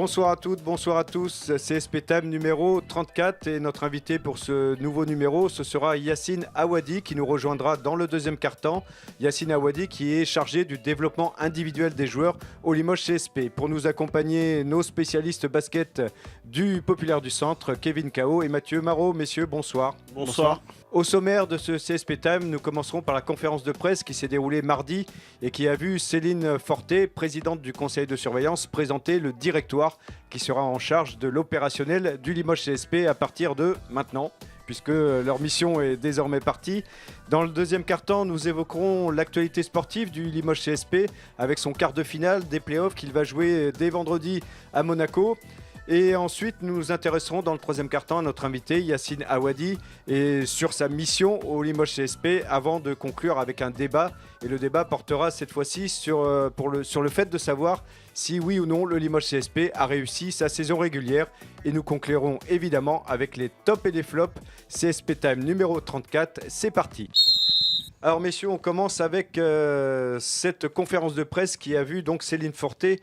Bonsoir à toutes, bonsoir à tous, c'est SP Time numéro 34 et notre invité pour ce nouveau numéro, ce sera Yacine Awadi qui nous rejoindra dans le deuxième quart-temps. Yacine Awadi qui est chargé du développement individuel des joueurs au Limoges CSP. Pour nous accompagner, nos spécialistes basket du Populaire du Centre, Kevin Cao et Mathieu Marot. Messieurs, bonsoir. Bonsoir. Au sommaire de ce CSP Time, nous commencerons par la conférence de presse qui s'est déroulée mardi et qui a vu Céline Forté, présidente du conseil de surveillance, présenter le directoire qui sera en charge de l'opérationnel du Limoges CSP à partir de maintenant, puisque leur mission est désormais partie. Dans le deuxième quart-temps, nous évoquerons l'actualité sportive du Limoges CSP avec son quart de finale des playoffs qu'il va jouer dès vendredi à Monaco. Et ensuite, nous nous intéresserons dans le troisième quart-temps à notre invité Yacine Awadi et sur sa mission au Limoges CSP avant de conclure avec un débat. Et le débat portera cette fois-ci sur le fait de savoir si oui ou non le Limoges CSP a réussi sa saison régulière. Et nous conclurons évidemment avec les tops et les flops. CSP Time numéro 34, c'est parti. Alors messieurs, on commence avec cette conférence de presse qui a vu donc Céline Forté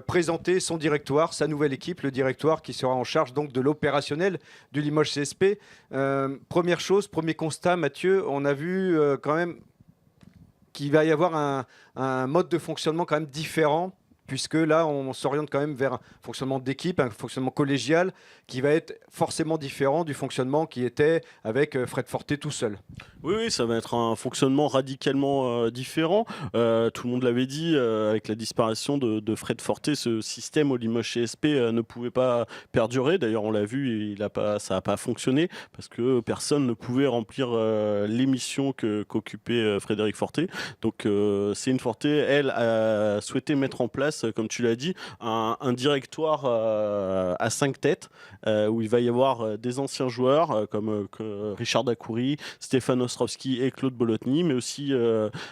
présenter son directoire, sa nouvelle équipe, le directoire qui sera en charge donc de l'opérationnel du Limoges CSP. Première chose, premier constat, Mathieu, on a vu quand même qu'il va y avoir un mode de fonctionnement quand même différent, puisque là, on s'oriente quand même vers un fonctionnement d'équipe, un fonctionnement collégial, qui va être forcément différent du fonctionnement qui était avec Fred Forté tout seul. Oui, ça va être un fonctionnement radicalement différent. Tout le monde l'avait dit, avec la disparition de Fred Forté, ce système au Limoges CSP ne pouvait pas perdurer. D'ailleurs, on l'a vu, ça n'a pas fonctionné parce que personne ne pouvait remplir les missions qu'occupait Frédéric Forté. Donc, Céline Forté, elle, a souhaité mettre en place, comme tu l'as dit, un directoire à 5 têtes où il va y avoir des anciens joueurs comme Richard Dacoury, Stéphane Ostrowski et Claude Bolotny, mais aussi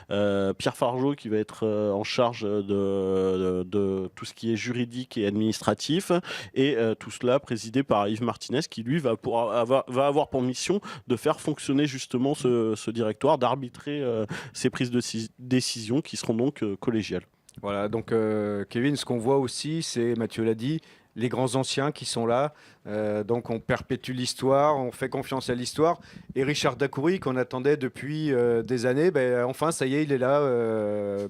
Pierre Fargeau qui va être en charge de tout ce qui est juridique et administratif, et tout cela présidé par Yves Martinez qui lui va avoir pour mission de faire fonctionner justement ce directoire, d'arbitrer ces prises de décision qui seront donc collégiales. Voilà, donc Kevin, ce qu'on voit aussi, c'est, Mathieu l'a dit, les grands anciens qui sont là. Donc on perpétue l'histoire, on fait confiance à l'histoire. Et Richard Dacoury, qu'on attendait depuis des années, enfin, ça y est, il est là,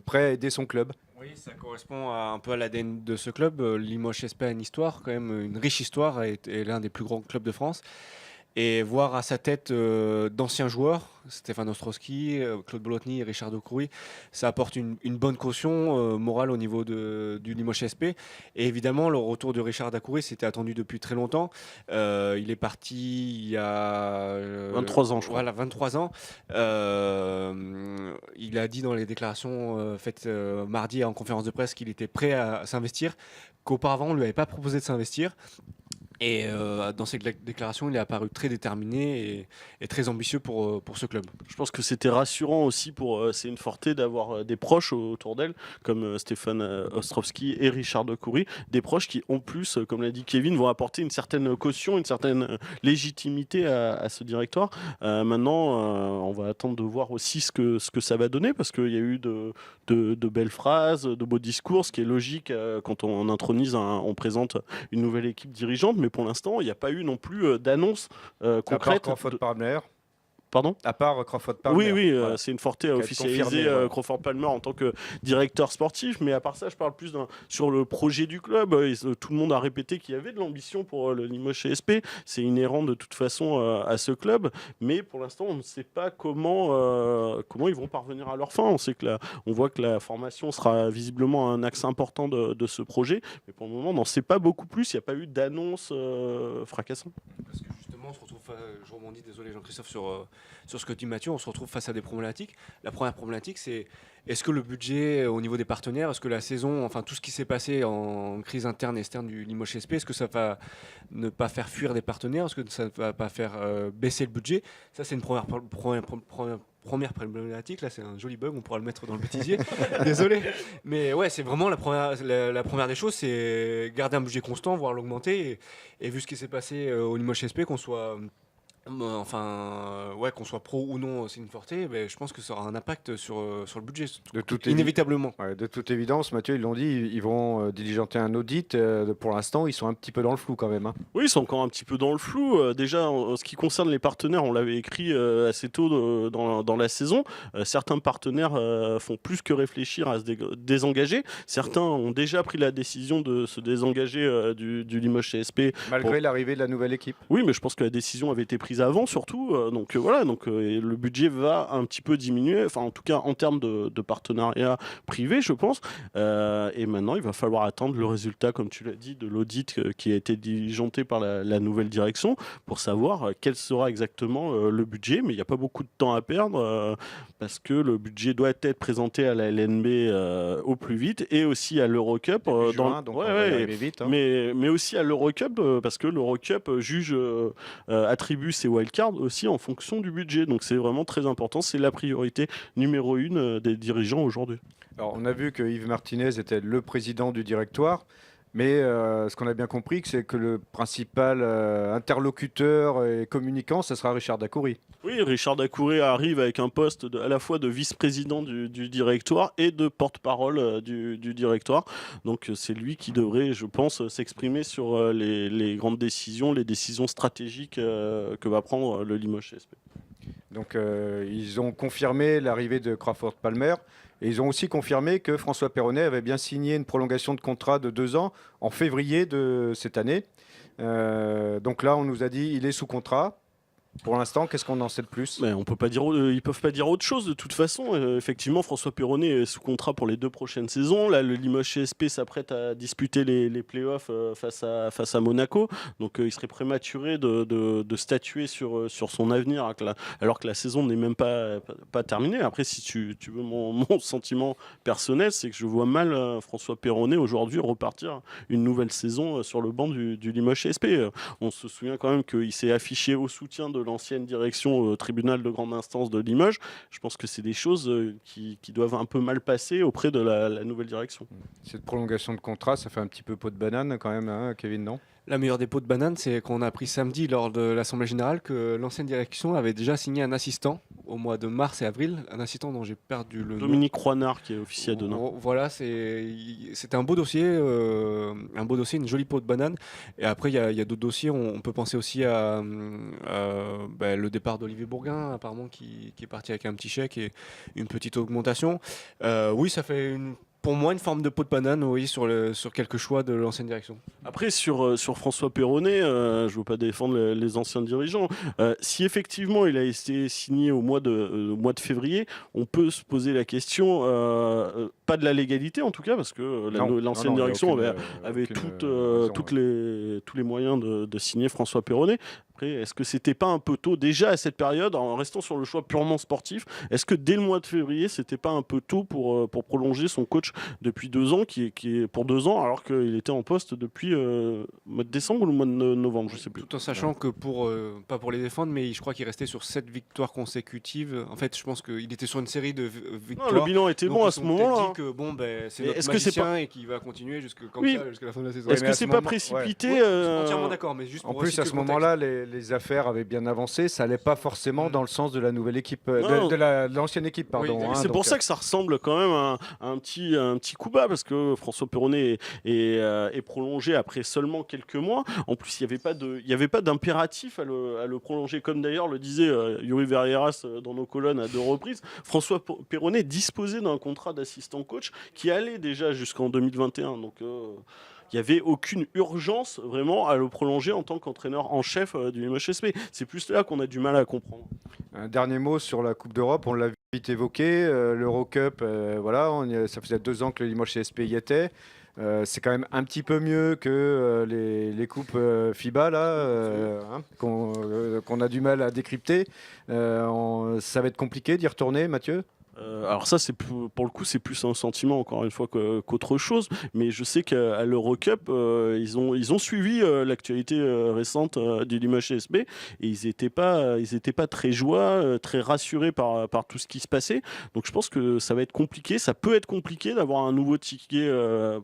prêt à aider son club. Oui, ça correspond un peu à l'ADN de ce club. Limoges CSP a une histoire, quand même une riche histoire, et est l'un des plus grands clubs de France. Et voir à sa tête d'anciens joueurs, Stéphane Ostrowski, Claude Bolotny et Richard Dacoury, ça apporte une bonne caution morale au niveau du Limoges CSP. Et évidemment, le retour de Richard Dacoury, c'était attendu depuis très longtemps. Il est parti il y a 23 ans, je crois. Voilà, 23 ans. Il a dit dans les déclarations faites mardi en conférence de presse qu'il était prêt à s'investir, qu'auparavant, on ne lui avait pas proposé de s'investir. Et dans ces déclarations, il est apparu très déterminé et très ambitieux pour ce club. Je pense que c'était rassurant aussi pour Céline Forté d'avoir des proches autour d'elle, comme Stéphane Ostrowski et Richard Dacoury, des proches qui, en plus, comme l'a dit Kevin, vont apporter une certaine caution, une certaine légitimité à ce directoire. Maintenant, on va attendre de voir aussi ce que ça va donner, parce qu'il y a eu de belles phrases, de beaux discours, ce qui est logique quand on intronise, on présente une nouvelle équipe dirigeante. Mais pour l'instant, il n'y a pas eu non plus d'annonce concrète. Crawford Palmer. Pardon ? À part Crawford Palmer. Oui, voilà. Céline Forté a officialisé Crawford Palmer en tant que directeur sportif, mais à part ça, je parle plus sur le projet du club. Tout le monde a répété qu'il y avait de l'ambition pour le Limoges CSP. C'est inhérent de toute façon à ce club, mais pour l'instant, on ne sait pas comment ils vont parvenir à leur fin. On voit que la formation sera visiblement un axe important de ce projet, mais pour le moment, on n'en sait pas beaucoup plus. Il n'y a pas eu d'annonce fracassante. Parce que justement, on se retrouve, je rebondis, désolé Jean-Christophe, sur ce que dit Mathieu, on se retrouve face à des problématiques. La première problématique, c'est est-ce que le budget au niveau des partenaires, est-ce que la saison, enfin tout ce qui s'est passé en crise interne et externe du Limoges CSP, est-ce que ça va ne pas faire fuir des partenaires, est-ce que ça ne va pas faire baisser le budget? Ça, c'est une première problématique. Là, c'est un joli bug, on pourra le mettre dans le bêtisier. Désolé. Mais ouais, c'est vraiment la première des choses, c'est garder un budget constant, voire l'augmenter. Et vu ce qui s'est passé au Limoges CSP, qu'on soit Ouais, qu'on soit pro ou non Céline Forté, ben, je pense que ça aura un impact sur le budget, De toute inévitablement. Ouais, de toute évidence, Mathieu, ils l'ont dit, ils vont diligenter un audit. Pour l'instant, ils sont un petit peu dans le flou quand même, hein. Oui, ils sont encore un petit peu dans le flou. Déjà, en ce qui concerne les partenaires, on l'avait écrit assez tôt dans la saison. Certains partenaires font plus que réfléchir à se désengager. Certains ont déjà pris la décision de se désengager du Limoges CSP. Malgré l'arrivée de la nouvelle équipe. Oui, mais je pense que la décision avait été prise avant, surtout. Voilà, et le budget va un petit peu diminuer, enfin en tout cas en termes de partenariat privé, je pense. Et maintenant, il va falloir attendre le résultat, comme tu l'as dit, de l'audit qui a été diligenté par la nouvelle direction pour savoir quel sera exactement le budget. Mais il n'y a pas beaucoup de temps à perdre parce que le budget doit être présenté à la LNB au plus vite et aussi à l'Eurocup. Début juin, donc on va y arriver vite, hein. Mais aussi à l'Eurocup parce que l'Eurocup attribue ses wildcards aussi en fonction du budget. Donc c'est vraiment très important. C'est la priorité numéro 1 des dirigeants aujourd'hui. Alors, on a vu que Yves Martinez était le président du directoire, mais ce qu'on a bien compris, c'est que le principal interlocuteur et communicant, ce sera Richard Dacoury. Oui, Richard Dacoury arrive avec un poste à la fois de vice-président du directoire et de porte-parole du directoire. Donc c'est lui qui devrait, je pense, s'exprimer sur les grandes décisions, les décisions stratégiques que va prendre le Limoges CSP. Donc ils ont confirmé l'arrivée de Crawford Palmer et ils ont aussi confirmé que François Perronnet avait bien signé une prolongation de contrat de 2 ans en février de cette année. Donc là, on nous a dit il est sous contrat. Pour l'instant, qu'est-ce qu'on en sait de plus? Mais on peut pas dire, ils peuvent pas dire autre chose de toute façon. Effectivement, François Perronnet est sous contrat pour les 2 prochaines saisons. Là, le Limoges CSP s'apprête à disputer les playoffs face à Monaco. Donc, il serait prématuré de statuer sur son avenir alors que la saison n'est même pas terminée. Après, si tu veux mon sentiment personnel, c'est que je vois mal François Perronnet aujourd'hui repartir une nouvelle saison sur le banc du Limoges CSP. On se souvient quand même qu'il s'est affiché au soutien de l'ancienne direction au tribunal de grande instance de Limoges. Je pense que c'est des choses qui doivent un peu mal passer auprès de la nouvelle direction. Cette prolongation de contrat, ça fait un petit peu peau de banane quand même, hein, Kevin, non? La meilleure des pots de banane, c'est qu'on a appris samedi lors de l'Assemblée Générale que l'ancienne direction avait déjà signé un assistant au mois de mars et avril, un assistant dont j'ai perdu le nom. Dominique Roinard qui est officier à Denain. Voilà, c'était un beau dossier, une jolie peau de banane. Et après, il y a d'autres dossiers. On peut penser aussi à le départ d'Olivier Bourguin, apparemment, qui est parti avec un petit chèque et une petite augmentation. Oui, ça fait pour moi une forme de peau de banane, oui, sur quelques choix de l'ancienne direction. Après, sur François Perronnet, je ne veux pas défendre les anciens dirigeants. Si effectivement il a été signé au mois de février, on peut se poser la question, pas de la légalité en tout cas, parce que l'ancienne direction avait tous les moyens de signer François Perronnet. Après, est-ce que c'était pas un peu tôt déjà à cette période, en restant sur le choix purement sportif? Est-ce que dès le mois de février, c'était pas un peu tôt pour prolonger son coach depuis 2 ans, qui est pour 2 ans, alors qu'il était en poste depuis le mois de décembre ou le mois de novembre, je sais plus. Tout en sachant que pas pour les défendre, mais je crois qu'il restait sur 7 victoires consécutives. En fait, je pense qu'il était sur une série de victoires. Non, le bilan était bon à ce moment-là. Dit que c'est notre magicien et qu'il va continuer jusqu'à la fin de la saison. Est-ce que c'est pas précipité? Je suis entièrement d'accord, mais juste en plus à ce moment-là, les affaires avaient bien avancé, ça allait pas forcément dans le sens de la nouvelle équipe, de l'ancienne équipe, pardon. Oui, c'est pour ça que ça ressemble quand même à un petit coup bas, parce que François Perronnet est prolongé après seulement quelques mois. En plus, il n'y avait pas d'impératif à le prolonger, comme d'ailleurs le disait Yuri Verrieras dans nos colonnes à 2 reprises. François Perronnet disposait d'un contrat d'assistant coach qui allait déjà jusqu'en 2021. Donc il n'y avait aucune urgence vraiment à le prolonger en tant qu'entraîneur en chef du Limoges CSP. C'est plus là qu'on a du mal à comprendre. Un dernier mot sur la Coupe d'Europe, on l'a vite évoqué, l'Eurocup, voilà, ça faisait 2 ans que le Limoges CSP y était. C'est quand même un petit peu mieux que les coupes FIBA là, qu'on a du mal à décrypter. Ça va être compliqué d'y retourner, Mathieu? Alors ça, pour le coup, c'est plus un sentiment, encore une fois, qu'autre chose. Mais je sais qu'à l'Eurocup, ils ont suivi l'actualité récente du Limoges CSP et ils étaient pas très joie, très rassurés par tout ce qui se passait. Donc je pense que ça va être compliqué. Ça peut être compliqué d'avoir un nouveau ticket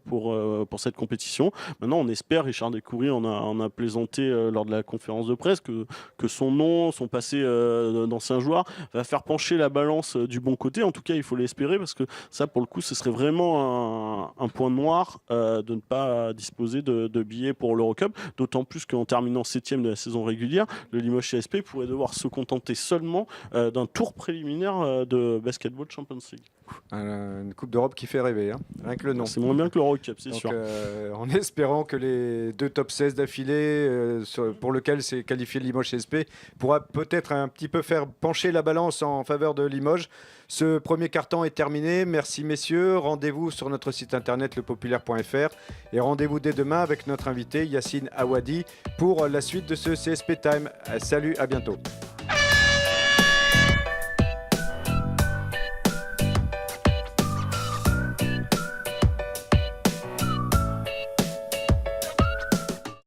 pour cette compétition. Maintenant, on espère, Richard Descoury en a plaisanté lors de la conférence de presse, que son nom, son passé d'ancien joueur, va faire pencher la balance du bon côté. En tout cas, il faut l'espérer parce que ça, pour le coup, ce serait vraiment un point noir de ne pas disposer de billets pour l'Eurocup. D'autant plus qu'en terminant 7e de la saison régulière, le Limoges CSP pourrait devoir se contenter seulement d'un tour préliminaire de Basketball Champions League. Une Coupe d'Europe qui fait rêver, hein, rien que le nom. C'est moins bien que l'Eurocup, c'est Donc, sûr. en espérant que les 2 top 16 d'affilée pour lequel s'est qualifié Limoges CSP pourra peut-être un petit peu faire pencher la balance en faveur de Limoges. Ce premier quart-temps est terminé. Merci messieurs. Rendez-vous sur notre site internet lepopulaire.fr et rendez-vous dès demain avec notre invité Yacine Awadi pour la suite de ce CSP Time. Salut, à bientôt.